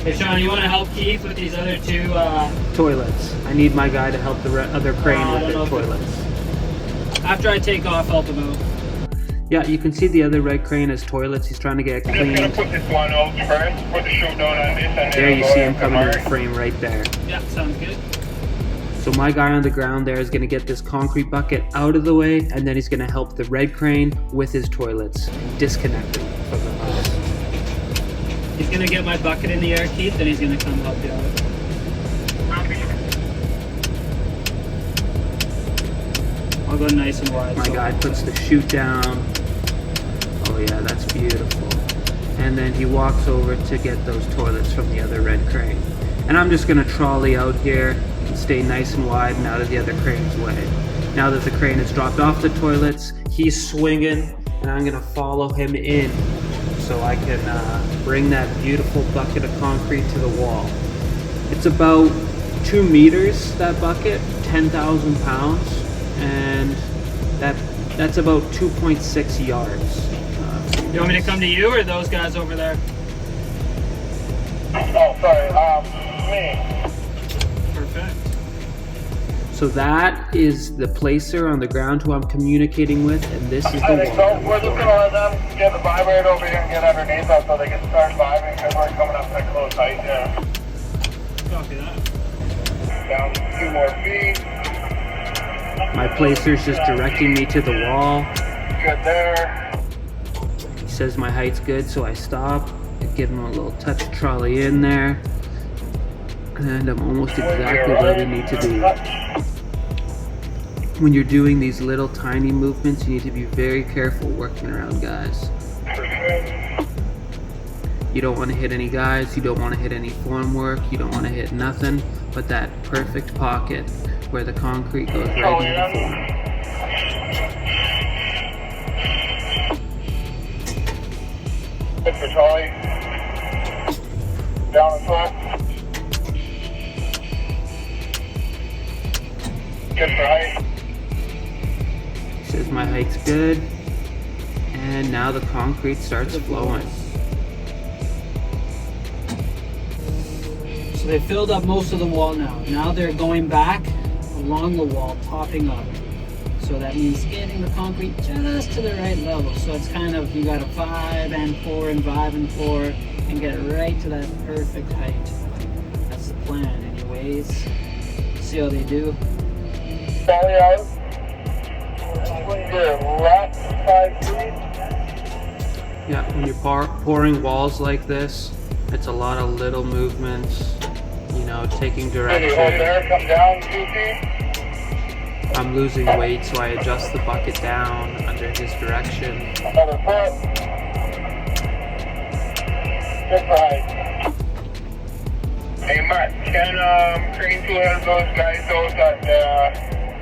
Hey Sean, you want to help Keith with these other two? Toilets. I need my guy to help the other crane with the toilets. After I take off, help him out. Yeah, you can see the other red crane has toilets. He's trying to get I'm just cleaned. gonna put this one out first, put the shoe down on this, and There then you I'll see go him after coming in the Mark. frame right there. Yeah, sounds good. So my guy on the ground there is going to get this concrete bucket out of the way, and then he's going to help the red crane with his toilets, disconnect them from the hose. He's gonna get my bucket in the air, Keith, then he's gonna come help you out. I'll go nice and wide. My so- guy puts the chute down. Oh yeah, that's beautiful. And then he walks over to get those toilets from the other red crane. And I'm just gonna trolley out here and stay nice and wide and out of the other crane's way. Now that the crane has dropped off the toilets, he's swinging, and I'm gonna follow him in so I can bring that beautiful bucket of concrete to the wall. It's about 2 meters, that bucket, 10,000 pounds, and that's about 2.6 yards. You want me to come to you or those guys over there? Oh, sorry, me. Perfect. So that is the placer on the ground who I'm communicating with, and this is the I think so. wall. We're just gonna let them get the vibrator over here and get underneath us so they can start vibing because we're coming up to close height, yeah. Copy that. Down 2 more feet. My placer's just directing me to the wall. Good there. He says my height's good, so I stop. I give him a little touch trolley in there. And I'm almost exactly where we need to be. When you're doing these little tiny movements, you need to be very careful working around guys. You don't want to hit any guys, you don't want to hit any form work, you don't want to hit nothing but that perfect pocket where the concrete goes right in the form. Good for Charlie. Down and foot. Good for height. He says my height's good. And now the concrete starts flowing. So they filled up most of the wall now. Now they're going back along the wall, topping up. So that means getting the concrete just to the right level. So it's kind of, you got to vibe and pour and vibe and pour and get right to that perfect height. That's the plan anyways. See how they do. Charlie out. Swing your left 5 feet. Yeah, when you're pouring walls like this, it's a lot of little movements, you know, taking Maybe hold direction. there, come down 2 feet. I'm losing weight, so I adjust the bucket down under his direction. Another foot. Good for height. Hey Mark, can crane two of those guys those that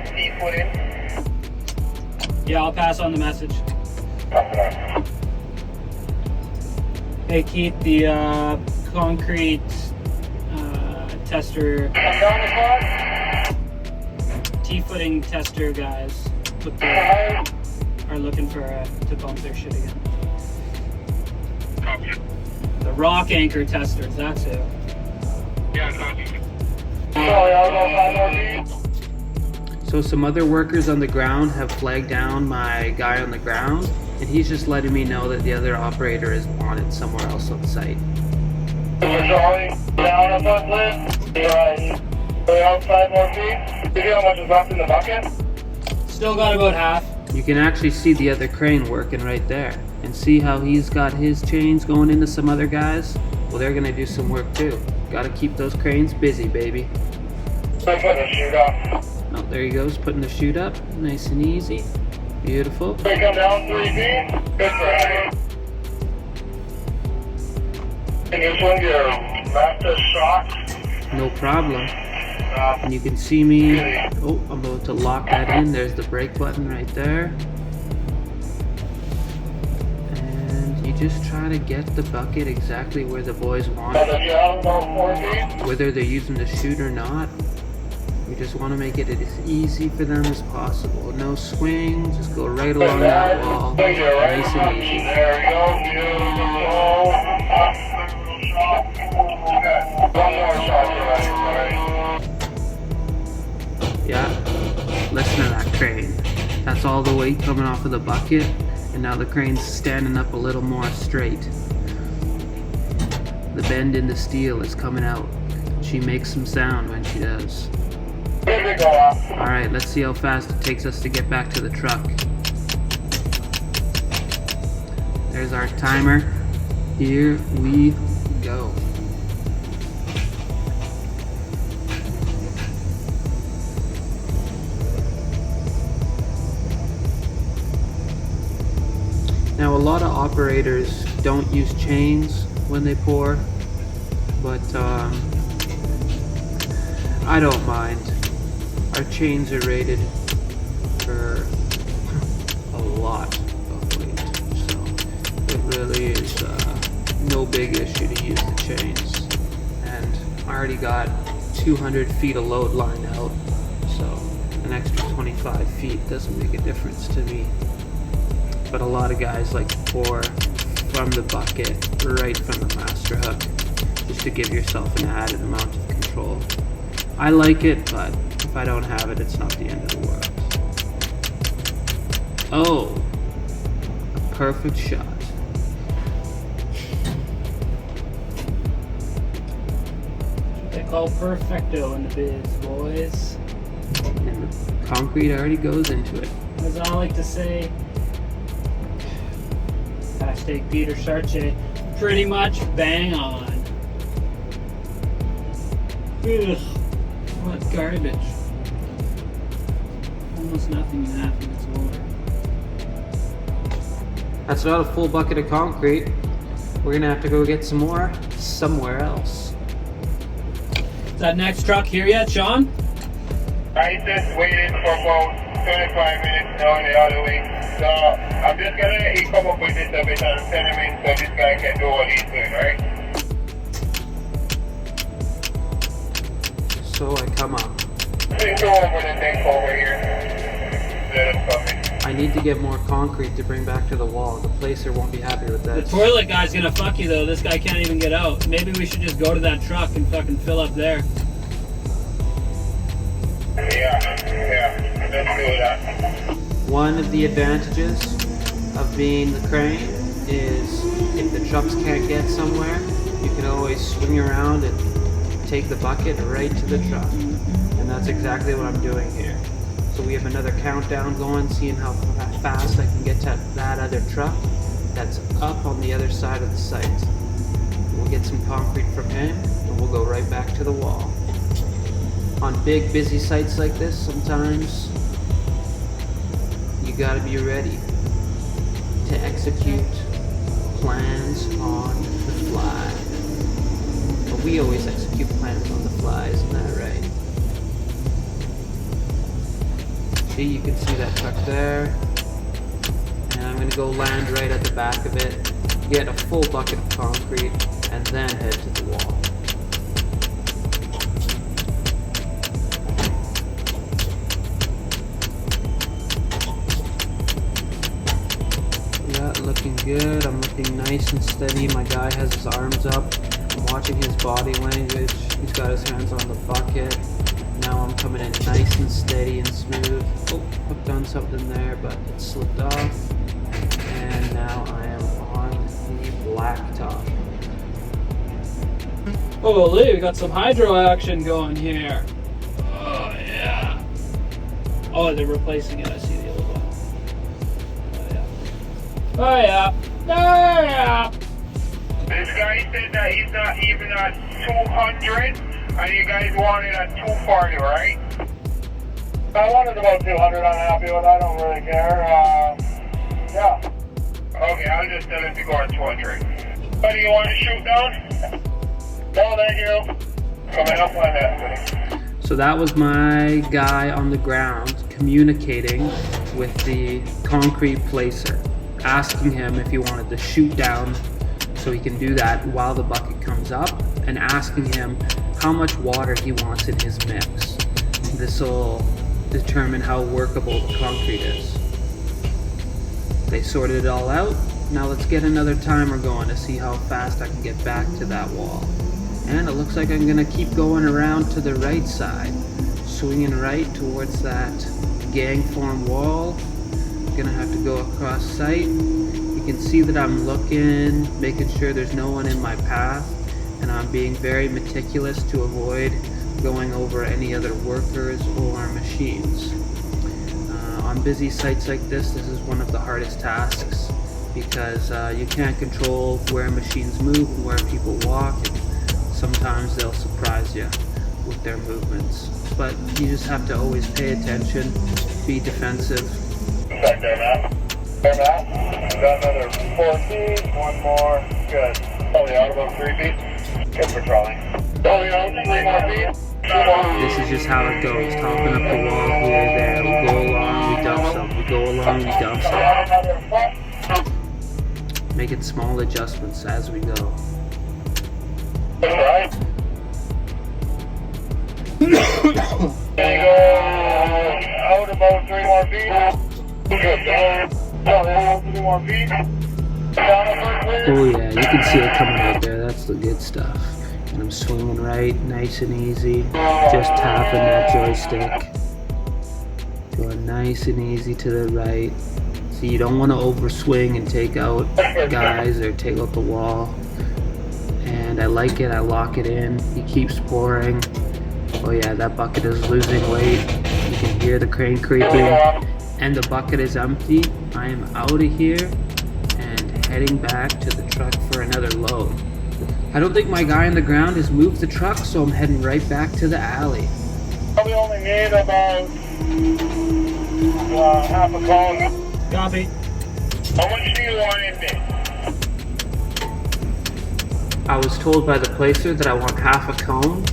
C-foot in? Yeah, I'll pass on the message. Copy that. Hey Keith, the concrete tester, Come down the clock. T-footing tester guys with the, Height. are looking for to bump their shit again. Copy. The rock anchor testers, that's it. Yeah, copy. Charlie, I'll go 5 more feet. So some other workers on the ground have flagged down my guy on the ground, and he's just letting me know that the other operator is on it somewhere else on site. Charlie, down a foot, please. Right. Go out 5 more feet. You see how much is left in the bucket? Still got about half. You can actually see the other crane working right there, and see how he's got his chains going into some other guys? Well, they're gonna do some work too. Gotta keep those cranes busy, baby. Put the chute up. Oh, there he goes, putting the chute up, nice and easy. Beautiful. We come down 3 feet. Good for height. Can you swing your left shot? No problem. And you can see me, oh, I'm about to lock that in. There's the brake button right there. And you just try to get the bucket exactly where the boys want Let it. it down about 4 feet. Whether they're using the chute or not, we just want to make it as easy for them as possible. No swing, just go right along that wall, Swing your right nice shot. and easy. There we go. Beautiful. Good. Yeah, listen to that crane. That's all the weight coming off of the bucket, and now the crane's standing up a little more straight. The bend in the steel is coming out. She makes some sound when she does. Alright, let's see how fast it takes us to get back to the truck. There's our timer. Here we go. Now, a lot of operators don't use chains when they pour, but I don't mind. Our chains are rated for a lot of weight, so it really is no big issue to use the chains. And I already got 200 feet of load line out, so an extra 25 feet doesn't make a difference to me. But a lot of guys like to pour from the bucket right from the master hook just to give yourself an added amount of control. I like it, but if I don't have it, it's not the end of the world. Oh, a perfect shot. They call perfecto in the biz, boys. And the concrete already goes into it. As I like to say, hashtag Peter Sarche, pretty much bang on. Ugh, what garbage. Almost nothing in half of its water. That's not a full bucket of concrete. We're gonna have to go get some more somewhere else. Is that next truck here yet, Sean? I just waited for about 25 minutes now the other way. So I'm just gonna come up with this a bit and send him in so this guy can do what he's doing, right? So I come up. Please go over the thing over here. Let him come in. I need to get more concrete to bring back to the wall. The placer won't be happy with The that. toilet guy's gonna fuck you though. This guy can't even get out. Maybe we should just go to that truck and fucking fill up there. Yeah, let's do that. One of the advantages of being the crane is if the trucks can't get somewhere, you can always swing around and take the bucket right to the truck. And that's exactly what I'm doing here. So we have another countdown going, seeing how fast I can get to that other truck that's up on the other side of the site. We'll get some concrete from him and we'll go right back to the wall. On big busy sites like this, sometimes you gotta be ready to execute plans on the fly. But we always execute plans on the fly, isn't that right? See, you can see that truck there. And I'm gonna go land right at the back of it, get a full bucket of concrete, and then head to the wall. Looking good. I'm looking nice and steady. My guy has his arms up. I'm watching his body language. He's got his hands on the bucket. Now I'm coming in nice and steady and smooth. Oh, I've done something there, but it slipped off. And now I am on the blacktop. Holy, we got some hydro action going here. Oh yeah. Oh, they're replacing it. I see the other one. Oh yeah. Oh yeah. This guy said that he's not even at 200, and you guys wanted at 240, right? I wanted about 200, I'm happy with. I don't really care. Yeah. Okay, I'll just tell him to go at 200. What do you want to shoot down? No, thank you. Coming up on that, buddy. So that was my guy on the ground communicating with the concrete placer, asking him if he wanted to shoot down so he can do that while the bucket comes up, and asking him how much water he wants in his mix. This will determine how workable the concrete is. They sorted it all out. Now let's get another timer going to see how fast I can get back to that wall. And it looks like I'm gonna keep going around to the right side. swinging right towards that gang form wall. Gonna have to go across site. You can see that I'm looking, making sure there's no one in my path, and I'm being very meticulous to avoid going over any other workers or machines. On busy sites like this is one of the hardest tasks because you can't control where machines move and where people walk. Sometimes they'll surprise you with their movements, but you just have to always pay attention, be defensive. Back there, Matt. There, Matt. Got another 4 feet. One more. Good. Probably out about 3 feet. Good for trolley. Probably out 3 more feet. 2 more. This is just how it goes. Topping up the wall here, there. We go along, we dump some. We go along, we dump some. Making small adjustments as we go. That's right. There you go. Out about 3 more feet. Good. Down 3 more feet. Down about 3. Oh yeah, you can see it coming out there. That's the good stuff. And I'm swinging right, nice and easy. Just tapping that joystick. Going nice and easy to the right. So you don't want to overswing and take out guys or take out the wall. And I like it, I lock it in. He keeps pouring. Oh yeah, that bucket is losing weight. You can hear the crane creaking. And the bucket is empty. I am out of here and heading back to the truck for another load. I don't think my guy on the ground has moved the truck, so I'm heading right back to the alley. We only need about half a cone. Copy. How much do you want in there? I was told by the placer that I want half a cone,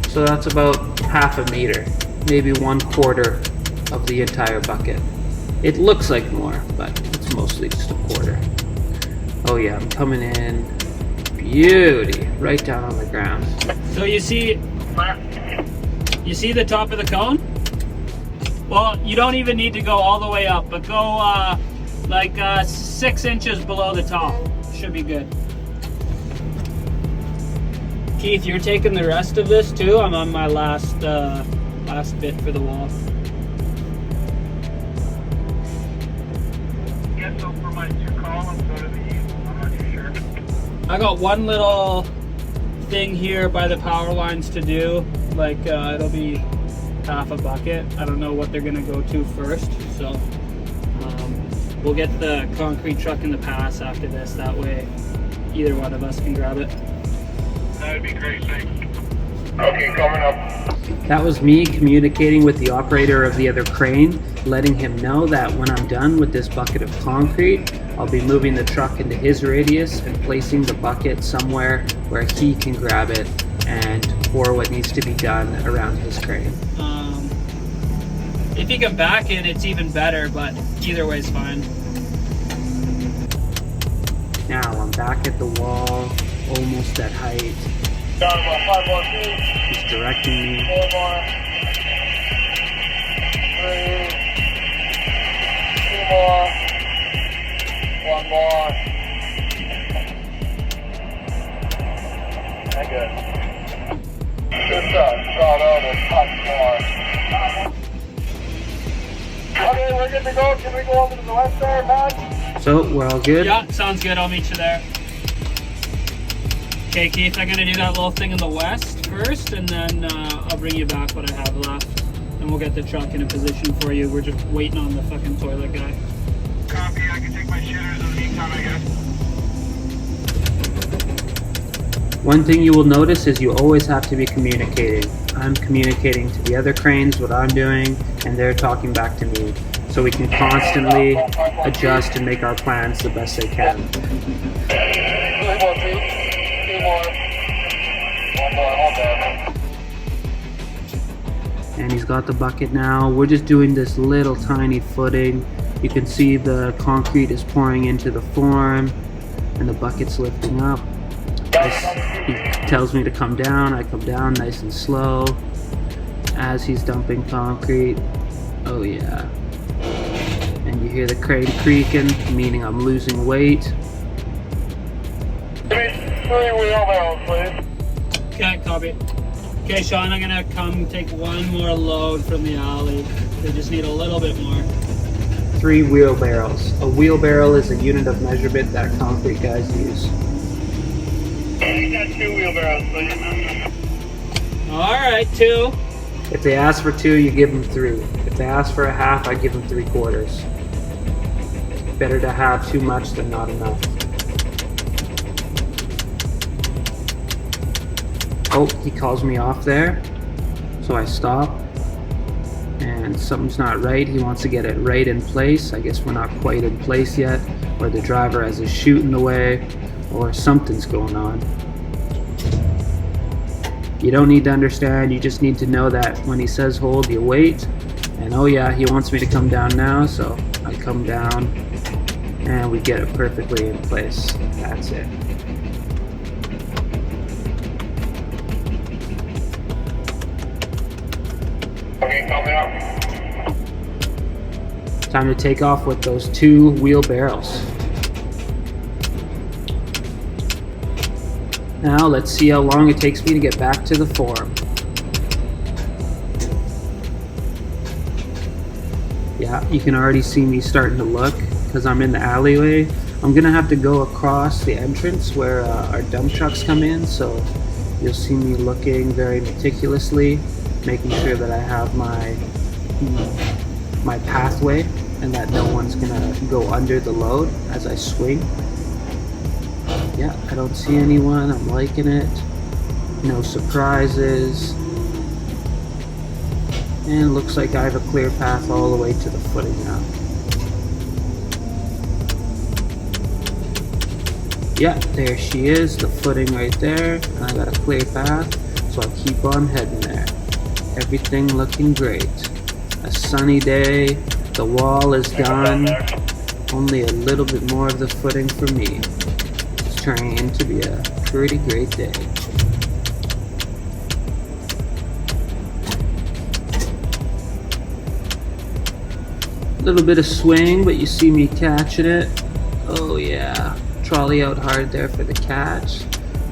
so that's about half a meter, maybe 1/4 of the entire bucket. It looks like more, but it's mostly just a quarter. Oh yeah, I'm coming in. Beauty, right down on the ground. So you see the top of the cone? Well, you don't even need to go all the way up, but go like 6 inches below the top. Should be good. Keith, you're taking the rest of this too? I'm on my last bit for the wall. Guess so for my 2 columns go to the east. I'm not too sure. I got one little thing here by the power lines to do. Like it'll be half a bucket. I don't know what they're gonna go to first, so we'll get the concrete truck in the pass after this. That way, either one of us can grab it. That'd be great, thanks. Okay, coming up. That was me communicating with the operator of the other crane, letting him know that when I'm done with this bucket of concrete, I'll be moving the truck into his radius and placing the bucket somewhere where he can grab it and pour what needs to be done around his crane. If you can back it, it's even better, but either way is fine. Now I'm back at the wall, almost at height. Down about 5 more feet. He's directing me. 4 more. 3. 2 more. 1 more. That's good. Good stuff. Start out a touch more. Okay, we're good to go. Can we go over to the left there, Pat? So we're all good? Yeah, sounds good. I'll meet you there. Okay, Keith, I'm gonna do that little thing in the west first, and then I'll bring you back what I have left, and we'll get the truck in a position for you. We're just waiting on the fucking toilet guy. Copy. I can take my shitters in the meantime, I guess. One thing you will notice is you always have to be communicating. I'm communicating to the other cranes what I'm doing, and they're talking back to me. So we can constantly adjust and make our plans the best they can. 3 more feet. 2 more. 1 more. All done. And he's got the bucket now. We're just doing this little tiny footing. You can see the concrete is pouring into the form, and the bucket's lifting up. He tells me to come down. I come down nice and slow as he's dumping concrete. Oh yeah. And you hear the crane creaking, meaning I'm losing weight. 3 wheel barrels, please. Okay, copy. Okay, Sean, I'm gonna come take one more load from the alley. They just need a little bit more. 3 wheelbarrows. A wheelbarrow is a unit of measurement that concrete guys use. I got 2 wheelbarrows, please. All right, 2. If they ask for 2, you give them 3. If they ask for a half, I give them 3/4. Better to have too much than not enough. Oh, he calls me off there, so I stop. And something's not right. He wants to get it right in place. I guess we're not quite in place yet, or the driver has his chute in the way, or something's going on. You don't need to understand, you just need to know that when he says hold, you wait. And oh yeah, he wants me to come down now, so I come down and we get it perfectly in place. That's it. Okay, coming up. Time to take off with those 2 wheelbarrows. Now let's see how long it takes me to get back to the forum. Yeah, you can already see me starting to look because I'm in the alleyway. I'm gonna have to go across the entrance where our dump trucks come in, so you'll see me looking very meticulously, making sure that I have my pathway and that no one's gonna go under the load as I swing. Yeah, I don't see anyone. I'm liking it. No surprises. And looks like I have a clear path all the way to the footing now. Yeah, there she is, the footing right there. And I got a clear path, so I'll keep on heading there. Everything looking great. A sunny day. The wall is done. Only a little bit more of the footing for me. Turning in to be a pretty great day. A little bit of swing, but you see me catching it. Oh yeah, trolley out hard there for the catch.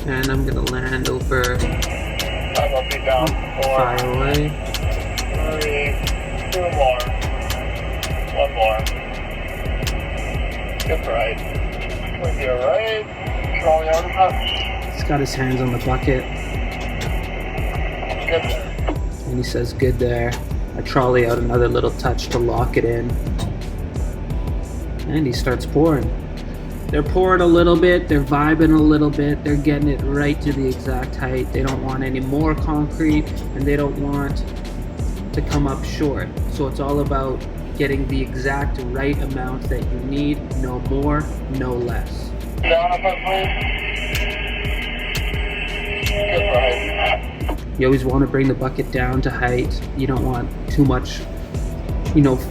And I'm gonna land over. I'm gonna be down 4, Fire away. 3, 2 more. 1 more. Good right. With your right. Trolley out of touch. He's got his hands on the bucket. Good there. And he says good there. I trolley out another little touch to lock it in. And he starts pouring. They're pouring a little bit, they're vibing a little bit, they're getting it right to the exact height. They don't want any more concrete and they don't want to come up short. So it's all about getting the exact right amount that you need, no more, no less. Down up, please. Good right. You always want to bring the bucket down to height. You don't want too much,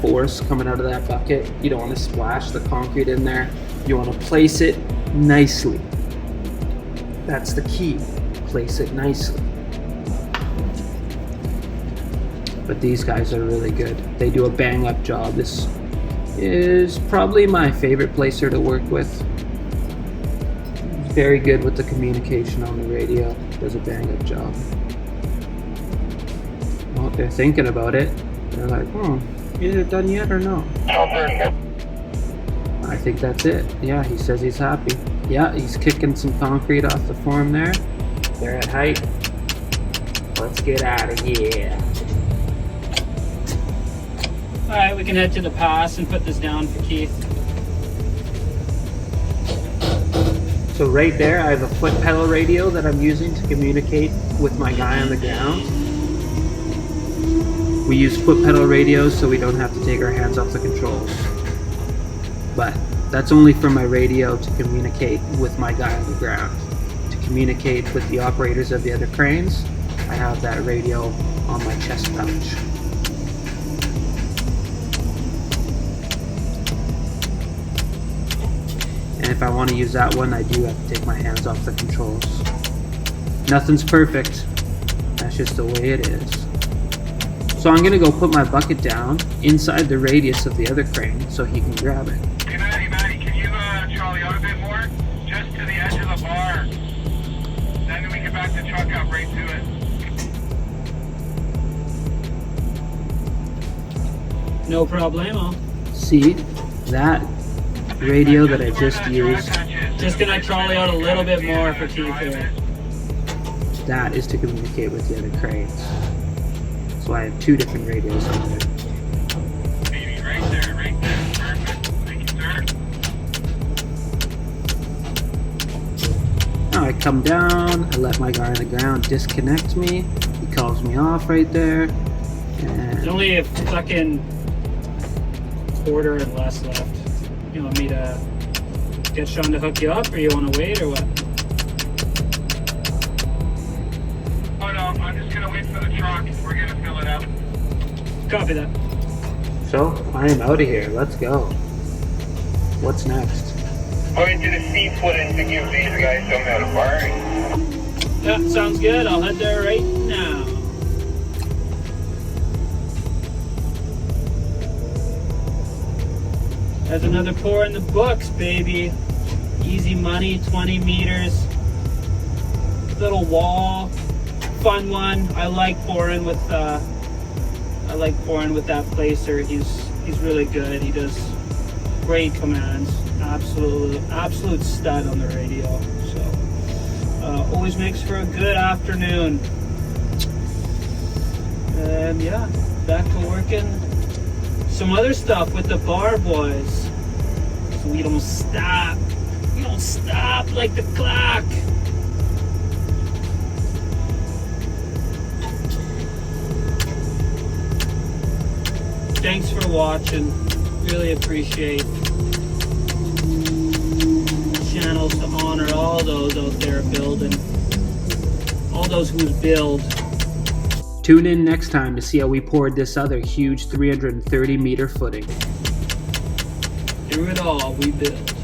force coming out of that bucket. You don't want to splash the concrete in there. You want to place it nicely. That's the key. Place it nicely. But these guys are really good. They do a bang up job. This is probably my favorite placer to work with. Very good with the communication on the radio. Does a bang up job. Well, they're thinking about it. They're like, is it done yet or no? I think that's it. Yeah, he says he's happy. Yeah, he's kicking some concrete off the form there. They're at height. Let's get out of here. Alright, we can head to the pass and put this down for Keith. So right there, I have a foot pedal radio that I'm using to communicate with my guy on the ground. We use foot pedal radios so we don't have to take our hands off the controls. But that's only for my radio to communicate with my guy on the ground. To communicate with the operators of the other cranes, I have that radio on my chest pouch. And if I want to use that one, I do have to take my hands off the controls. Nothing's perfect. That's just the way it is. So I'm gonna go put my bucket down inside the radius of the other crane so he can grab it. Hey Matty, can you trolley out a bit more? Just to the edge of the bar. Then we can back the truck up right to it. No problemo. See, that radio that I just used, Just gonna trolley out a little bit more for TK. that is to communicate with the other cranes. So I have two different radios on there. Right there, right there. Perfect. Thank you, sir. Now I come down, I let my guy on the ground disconnect me. He calls me off right there. There's And only a fucking quarter and less left. You want me to get Sean to hook you up, or you want to wait, or what? Oh no, I'm just gonna wait for the truck. We're gonna fill it up. Copy that. so I am out of here. Let's go. What's next? Going to the seafoot to give these guys some out of bar. Yeah, sounds good. I'll head there right now. That's another pour in the books, baby. Easy money, 20 meters. Little wall, fun one. I like pouring with that placer. He's really good. He does great commands. Absolute stud on the radio. So always makes for a good afternoon. And yeah, back to working some other stuff with the bar boys. So we don't stop. We don't stop like the clock. Thanks for watching. Really appreciate channels to honor all those out there building. All those who build. Tune in next time to see how we poured this other huge 330 meter footing. Through it all, we build.